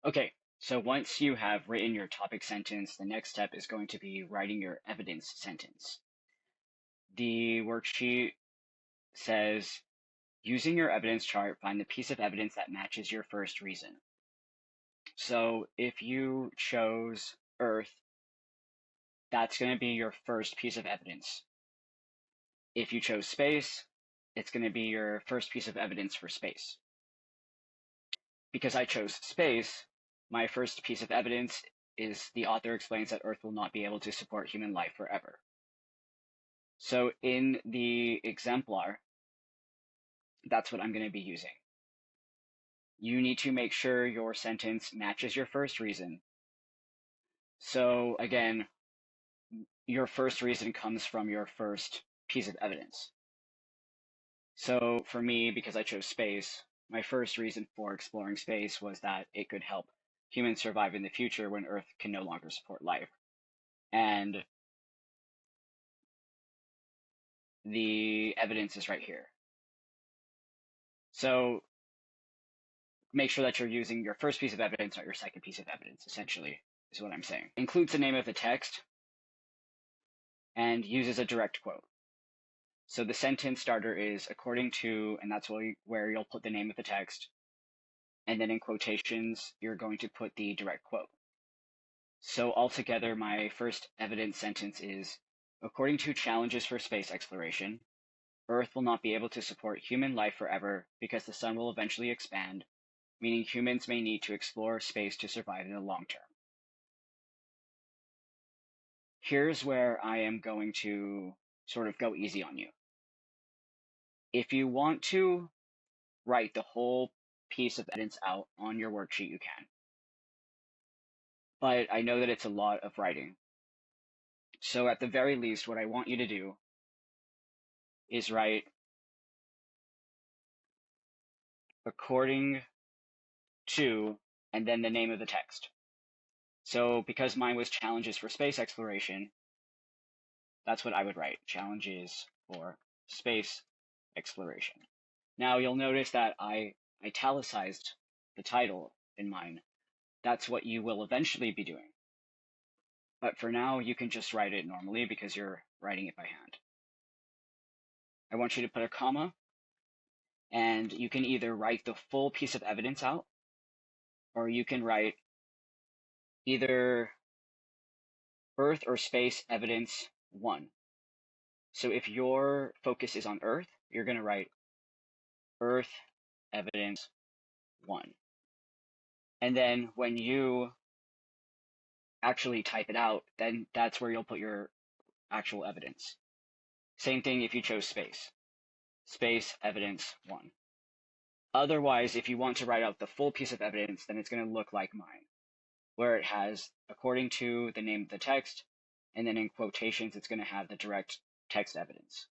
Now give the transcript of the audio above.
Okay, so once you have written your topic sentence, the next step is going to be writing your evidence sentence. The worksheet says, using your evidence chart, find the piece of evidence that matches your first reason. So if you chose Earth, that's going to be your first piece of evidence. If you chose space, it's going to be your first piece of evidence for space. Because I chose space, my first piece of evidence is the author explains that Earth will not be able to support human life forever. So in the exemplar, that's what I'm going to be using. You need to make sure your sentence matches your first reason. So again, your first reason comes from your first piece of evidence. So for me, because I chose space, my first reason for exploring space was that it could help humans survive in the future when Earth can no longer support life. And the evidence is right here. So make sure that you're using your first piece of evidence, not your second piece of evidence, essentially, is what I'm saying. Includes the name of the text and uses a direct quote. So the sentence starter is according to, and that's where you'll put the name of the text. And then in quotations, you're going to put the direct quote. So altogether, my first evidence sentence is, according to challenges for space exploration, Earth will not be able to support human life forever because the sun will eventually expand, meaning humans may need to explore space to survive in the long term. Here's where I am going to sort of go easy on you. If you want to write the whole piece of evidence out on your worksheet, you can. But I know that it's a lot of writing. So at the very least, what I want you to do is write according to, and then the name of the text. So because mine was challenges for space exploration, that's what I would write, challenges for space exploration. Now you'll notice that I italicized the title in mine. That's what you will eventually be doing. But for now, you can just write it normally because you're writing it by hand. I want you to put a comma, and you can either write the full piece of evidence out, or you can write either Earth or space evidence 1. So if your focus is on Earth, you're going to write Earth evidence 1. And then when you actually type it out, then that's where you'll put your actual evidence. Same thing if you chose space. Space evidence 1. Otherwise, if you want to write out the full piece of evidence, then it's going to look like mine, where it has according to the name of the text, and then in quotations, it's going to have the direct text evidence.